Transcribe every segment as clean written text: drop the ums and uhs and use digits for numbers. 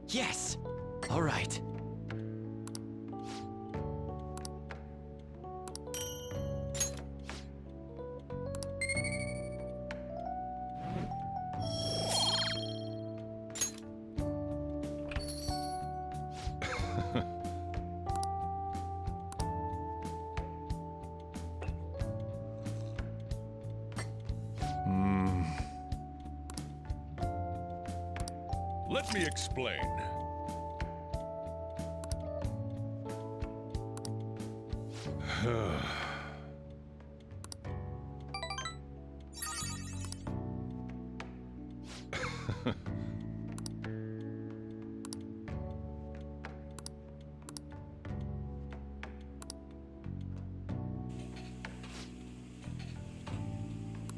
Yes! All right. Let me explain.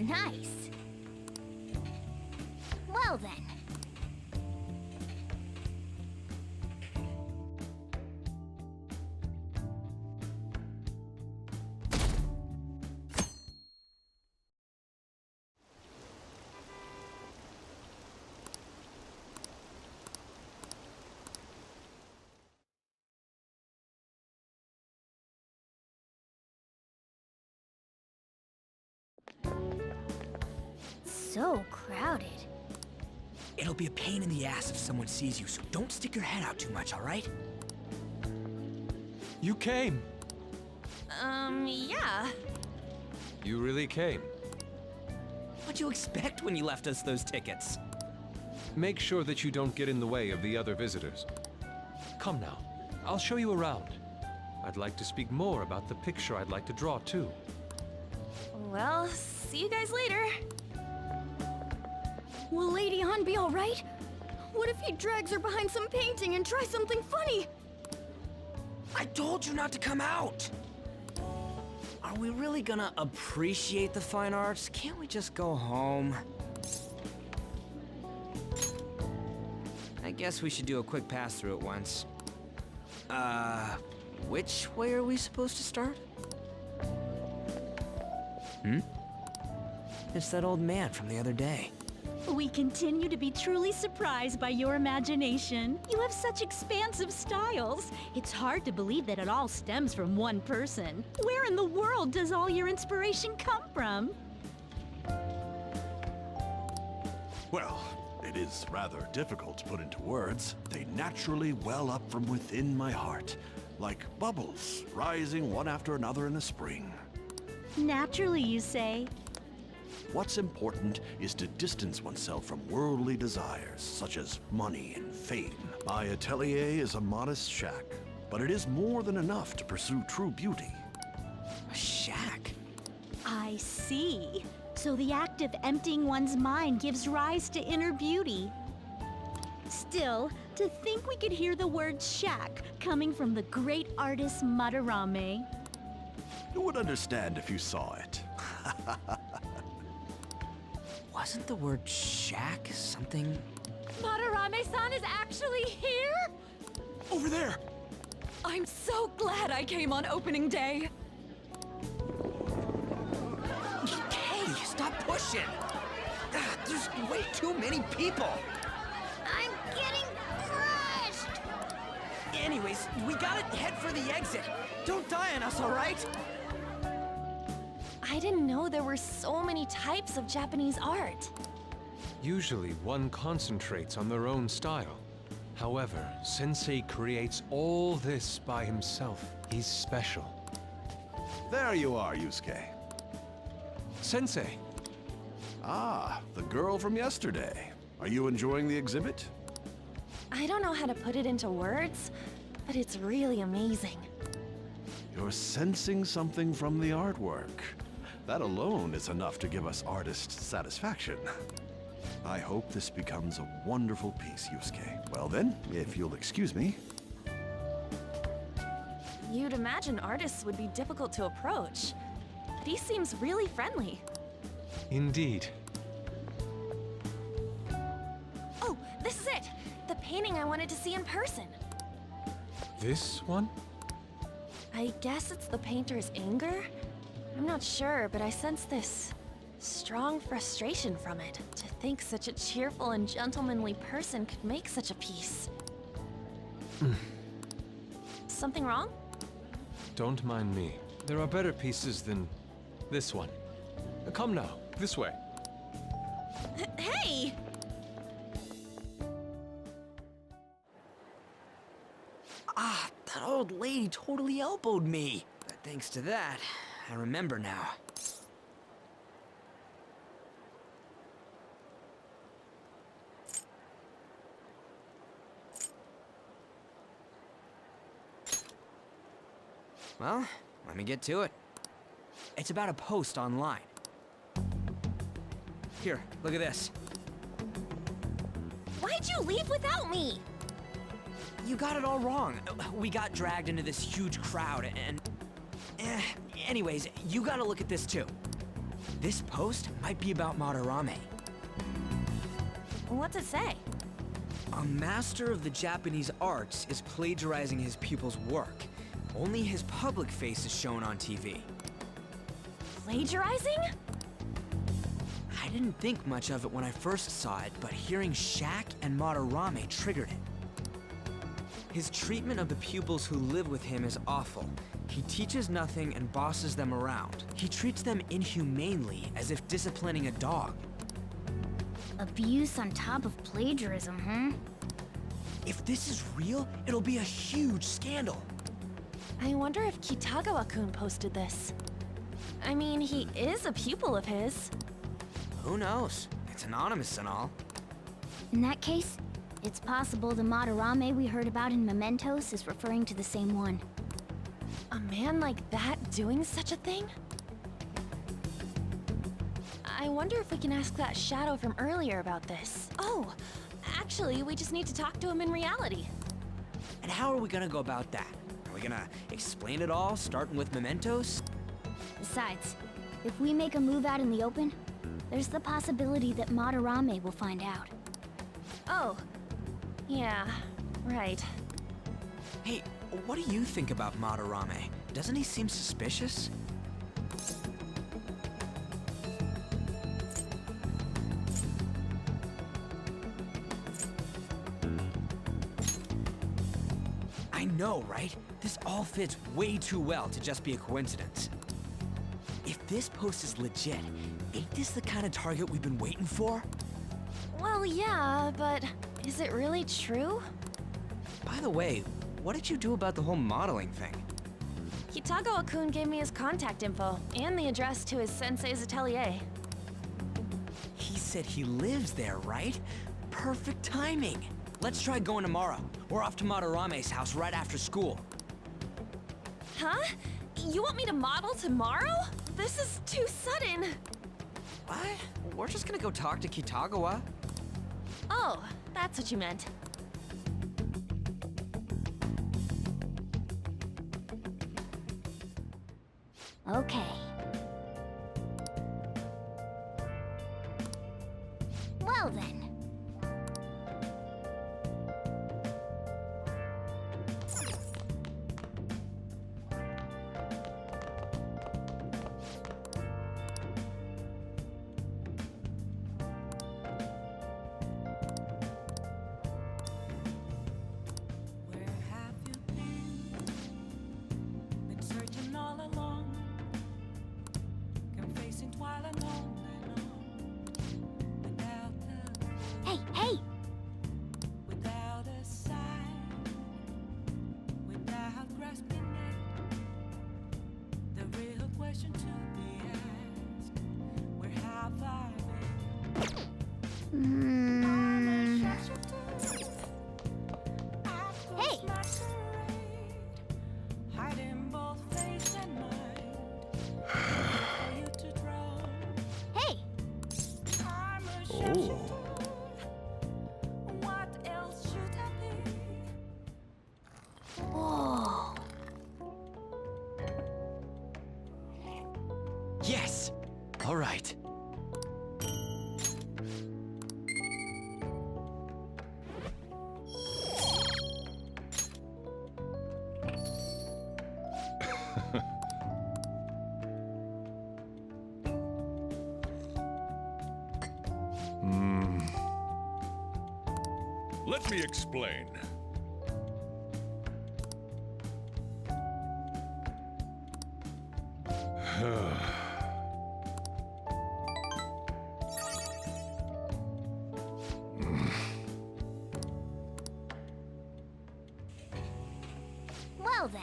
Nice. Well then. So crowded. It'll be a pain in the ass if someone sees you, so don't stick your head out too much, all right? You came. Yeah. You really came. What'd you expect when you left us those tickets? Make sure that you don't get in the way of the other visitors. Come now, I'll show you around. I'd like to speak more about the picture I'd like to draw, too. Well, see you guys later. Will Lady Han be all right? What if he drags her behind some painting and tries something funny? I told you not to come out! Are we really gonna appreciate the fine arts? Can't we just go home? I guess we should do a quick pass through at once. Which way are we supposed to start? It's that old man from the other day. We continue to be truly surprised by your imagination. You have such expansive styles. It's hard to believe that it all stems from one person. Where in the world does all your inspiration come from? Well, it is rather difficult to put into words. They naturally well up from within my heart, like bubbles rising one after another in the spring. Naturally, you say. What's important is to distance oneself from worldly desires, such as money and fame. My atelier is a modest shack, but it is more than enough to pursue true beauty. A shack? I see. So the act of emptying one's mind gives rise to inner beauty. Still, to think we could hear the word shack coming from the great artist Madarame. You would understand if you saw it. Wasn't the word shack something? Madarame-san is actually here? Over there! I'm so glad I came on opening day. Hey, stop pushing! There's way too many people! I'm getting crushed! Anyways, we gotta head for the exit. Don't die on us, all right? I didn't know there were so many types of Japanese art. Usually, one concentrates on their own style. However, Sensei creates all this by himself. He's special. There you are, Yusuke. Sensei! Ah, the girl from yesterday. Are you enjoying the exhibit? I don't know how to put it into words, but it's really amazing. You're sensing something from the artwork. That alone is enough to give us artists satisfaction. I hope this becomes a wonderful piece, Yusuke. Well then, if you'll excuse me. You'd imagine artists would be difficult to approach, but he seems really friendly. Indeed. Oh, this is it! The painting I wanted to see in person. This one? I guess it's the painter's anger? I'm not sure, but I sense this strong frustration from it. To think such a cheerful and gentlemanly person could make such a piece. Something wrong? Don't mind me. There are better pieces than this one. Come now, this way. Hey! Ah, that old lady totally elbowed me. But thanks to that, I remember now. Well, let me get to it. It's about a post online. Here, look at this. Why'd you leave without me? You got it all wrong. We got dragged into this huge crowd and... anyways, you gotta look at this too. This post might be about Madarame. What's it say? A master of the Japanese arts is plagiarizing his pupil's work. Only his public face is shown on TV. Plagiarizing? I didn't think much of it when I first saw it, but hearing Shaq and Madarame triggered it. His treatment of the pupils who live with him is awful. He teaches nothing and bosses them around. He treats them inhumanely, as if disciplining a dog. Abuse on top of plagiarism, huh? If this is real, it'll be a huge scandal. I wonder if Kitagawa-kun posted this. I mean, he is a pupil of his. Who knows? It's anonymous and all. In that case, it's possible the Madarame we heard about in Mementos is referring to the same one. A man like that doing such a thing? I wonder if we can ask that shadow from earlier about this. Oh, actually, we just need to talk to him in reality. And how are we gonna go about that? Are we gonna explain it all, starting with Mementos? Besides, if we make a move out in the open, there's the possibility that Madarame will find out. Oh, yeah, right. Hey, what do you think about Madarame? Doesn't he seem suspicious? I know, right? This all fits way too well to just be a coincidence. If this post is legit, ain't this the kind of target we've been waiting for? Well, yeah, but is it really true? By the way, what did you do about the whole modeling thing? Kitagawa-kun gave me his contact info and the address to his sensei's atelier. He said he lives there, right? Perfect timing. Let's try going tomorrow. We're off to Madarame's house right after school. Huh? You want me to model tomorrow? This is too sudden. What? We're just gonna go talk to Kitagawa. Oh, that's what you meant. Okay. Well then. Where have you been? Been searching all along, confessing twilight on and on, without a sign, without grasping it. The real question to be asked: where have I been? Hey! Hiding both face and mind. For you to draw. Hey! I'm ashamed. What else should I be? Whoa! Yes! All right. Let me explain. Well then.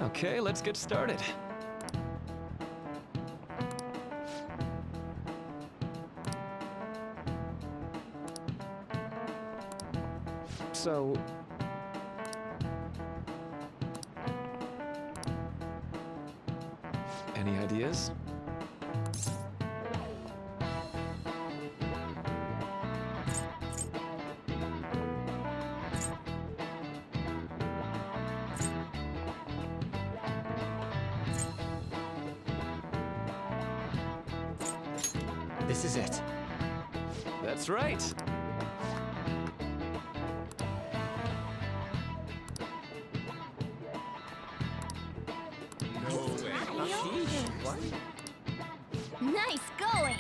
Okay, let's get started. So... any ideas? This is it. That's right. Nice going!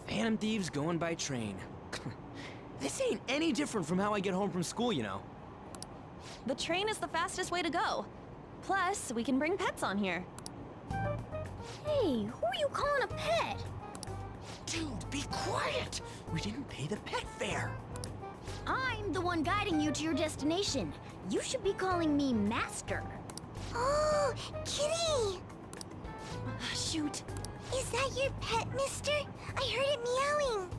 Phantom Thieves going by train. This ain't any different from how I get home from school, you know. The train is the fastest way to go. Plus, we can bring pets on here. Hey, who are you calling a pet? Dude, be quiet! We didn't pay the pet fare. I'm the one guiding you to your destination. You should be calling me Master. Oh, Kitty! Shoot. Is that your pet, mister? I heard it meowing.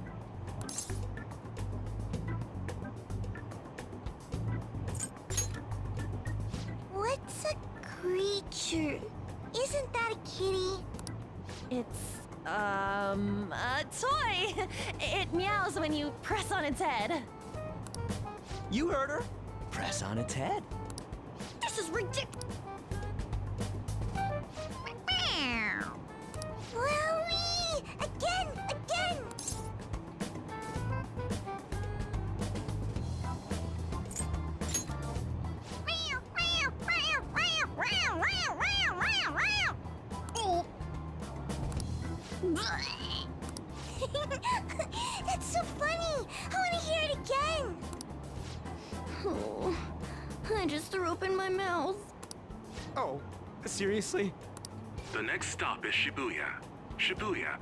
What's a creature? Isn't that a kitty? It's, a toy. It meows when you press on its head. You heard her. Press on its head. This is ridiculous. Wowie! Again! Again! That's so funny! I want to hear it again! Oh, I just threw up in my mouth. Oh, seriously? The next stop is Shibuya. Shibuya.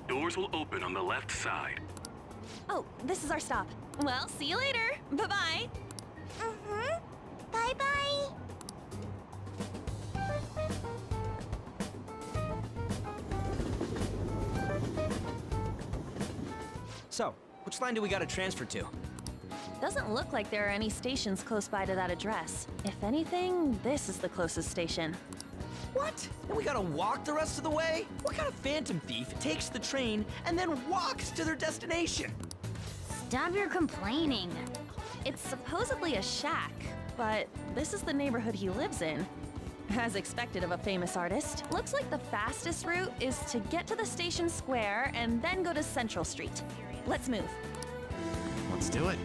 Doors will open on the left side. Oh, this is our stop. Well, see you later. Bye-bye. Mm-hmm. Bye-bye. So, which line do we gotta transfer to? Doesn't look like there are any stations close by to that address. If anything, this is the closest station. What? And we gotta walk the rest of the way? What kind of phantom thief takes the train and then walks to their destination? Stop your complaining. It's supposedly a shack, but this is the neighborhood he lives in. As expected of a famous artist, looks like the fastest route is to get to the station square and then go to Central Street. Let's move. Let's do it.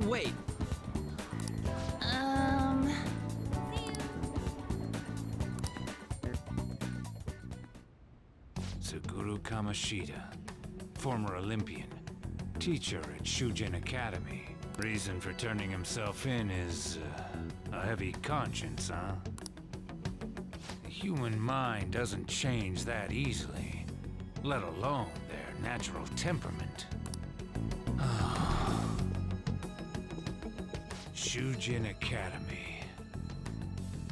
Wait, Yamashita, former Olympian, teacher at Shujin Academy. Reason for turning himself in is a heavy conscience, huh? The human mind doesn't change that easily, let alone their natural temperament. Shujin Academy.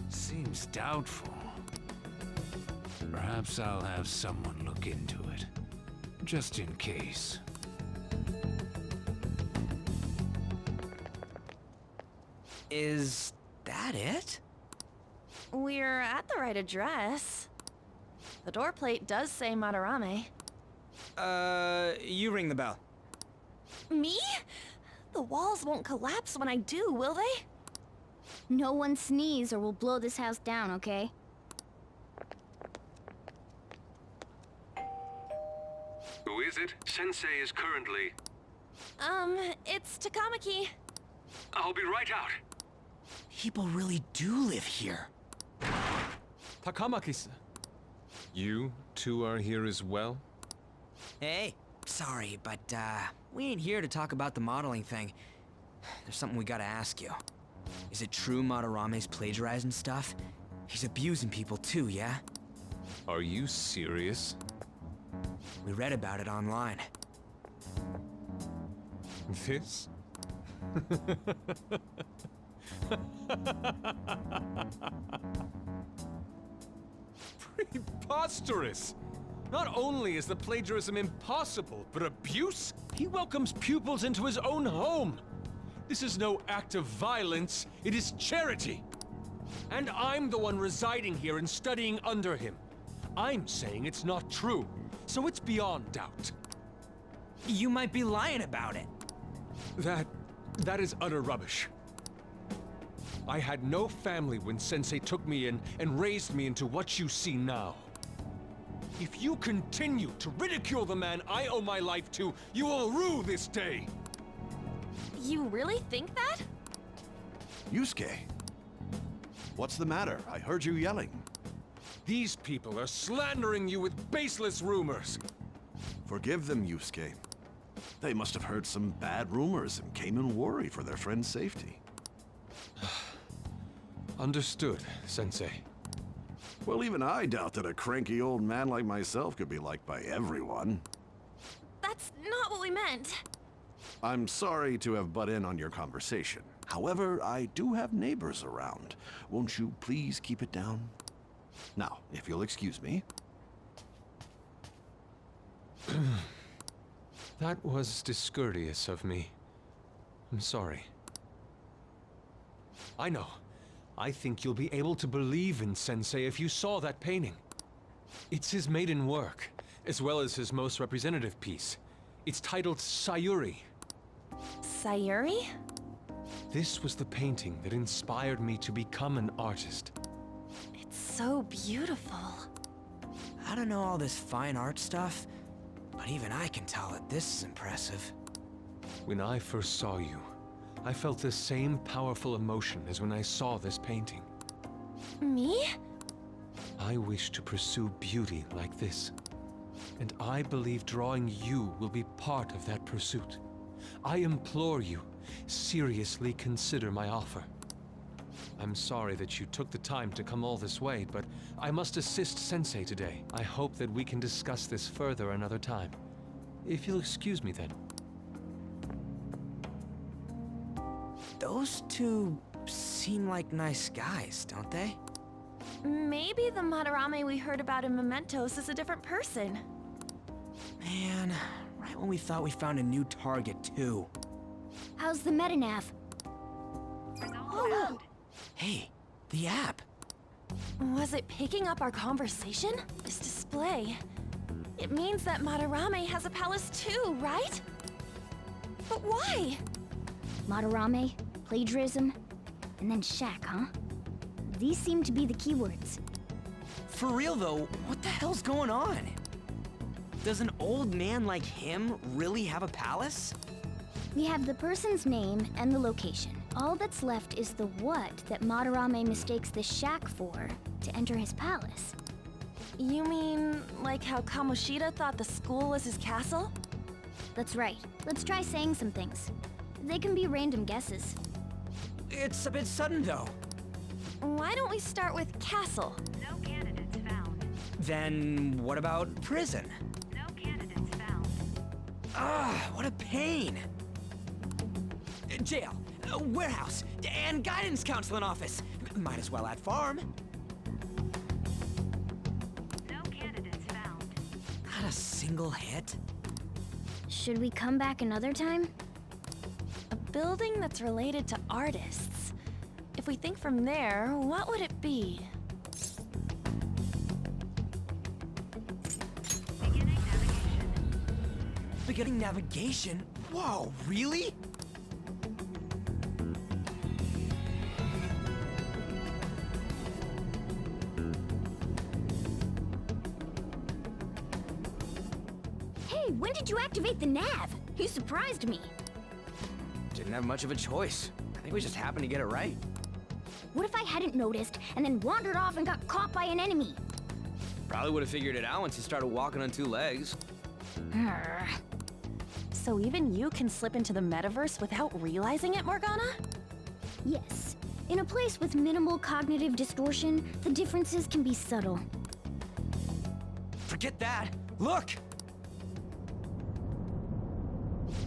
Seems doubtful. Perhaps I'll have someone look into it, just in case. Is that it? We're at the right address. The door plate does say Madarame. You ring the bell. Me? The walls won't collapse when I do, will they? No one sneeze or we'll blow this house down, okay? Who is it? Sensei is currently... It's Takamaki. I'll be right out. People really do live here. Takamaki-san. You two are here as well? Hey, sorry, but, we ain't here to talk about the modeling thing. There's something we gotta ask you. Is it true Madarame's plagiarizing stuff? He's abusing people too, yeah? Are you serious? We read about it online. This? Preposterous! Not only is the plagiarism impossible, but abuse? He welcomes pupils into his own home! This is no act of violence, it is charity! And I'm the one residing here and studying under him. I'm saying it's not true, so it's beyond doubt. You might be lying about it. That is utter rubbish. I had no family when Sensei took me in and raised me into what you see now. If you continue to ridicule the man I owe my life to, you will rue this day! You really think that? Yusuke, what's the matter? I heard you yelling. These people are slandering you with baseless rumors. Forgive them, Yusuke. They must have heard some bad rumors and came in worried for their friend's safety. Understood, Sensei. Well, even I doubt that a cranky old man like myself could be liked by everyone. That's not what we meant. I'm sorry to have butt in on your conversation. However, I do have neighbors around. Won't you please keep it down? Now, if you'll excuse me. That was discourteous of me. I'm sorry. I know. I think you'll be able to believe in Sensei if you saw that painting. It's his maiden work, as well as his most representative piece. It's titled Sayuri. Sayuri? This was the painting that inspired me to become an artist. It's so beautiful. I don't know all this fine art stuff, but even I can tell that this is impressive. When I first saw you, I felt the same powerful emotion as when I saw this painting. Me? I wish to pursue beauty like this. And I believe drawing you will be part of that pursuit. I implore you, seriously consider my offer. I'm sorry that you took the time to come all this way, but I must assist Sensei today. I hope that we can discuss this further another time. If you'll excuse me then. Those two seem like nice guys, don't they? Maybe the Madarame we heard about in Mementos is a different person. Man, right when we thought we found a new target, too. How's the Metanav? Oh, Hey, the app. was it picking up our conversation? This display. It means that Madarame has a palace too, right? But why? Madarame, plagiarism, and then Shaq, huh? These seem to be the keywords. For real, though, what the hell's going on? Does an old man like him really have a palace? We have the person's name and the location. All that's left is the what that Madarame mistakes the shack for to enter his palace. You mean like how Kamoshida thought the school was his castle? That's right. Let's try saying some things. They can be random guesses. It's a bit sudden, though. Why don't we start with castle? No candidates found. Then what about prison? No candidates found. Ah, what a pain. Jail, warehouse, and guidance counseling office. Might as well add farm. No candidates found. Not a single hit. Should we come back another time? A building that's related to artists. If we think from there, what would it be? Beginning navigation. Beginning navigation? Whoa, really? Hey, when did you activate the nav? You surprised me. Didn't have much of a choice. I think we just happened to get it right. What if I hadn't noticed and then wandered off and got caught by an enemy? Probably would have figured it out once you started walking on two legs. Arr. So even you can slip into the metaverse without realizing it, Morgana? Yes. In a place with minimal cognitive distortion, the differences can be subtle. Forget that. Look!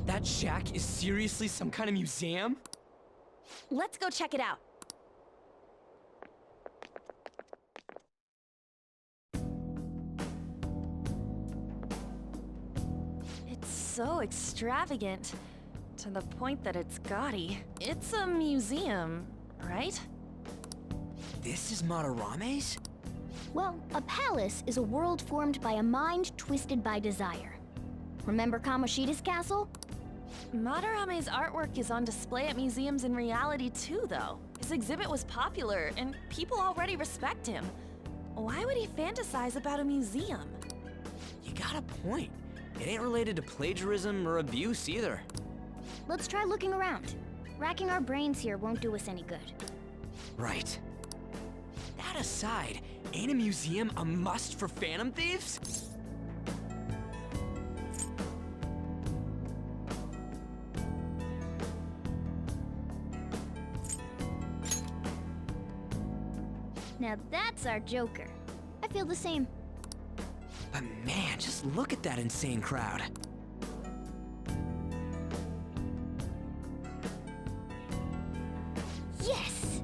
That shack is seriously some kind of museum? Let's go check it out. It's so extravagant, to the point that it's gaudy. It's a museum, right? This is Madarame's? Well, a palace is a world formed by a mind twisted by desire. Remember Kamoshida's castle? Madarame's artwork is on display at museums in reality too, though. His exhibit was popular, and people already respect him. Why would he fantasize about a museum? You got a point. It ain't related to plagiarism or abuse either. Let's try looking around. Racking our brains here won't do us any good. Right. That aside, ain't a museum a must for Phantom Thieves? Now that's our Joker. I feel the same. But man, just look at that insane crowd. Yes!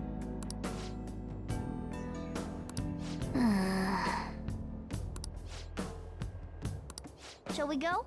Shall we go?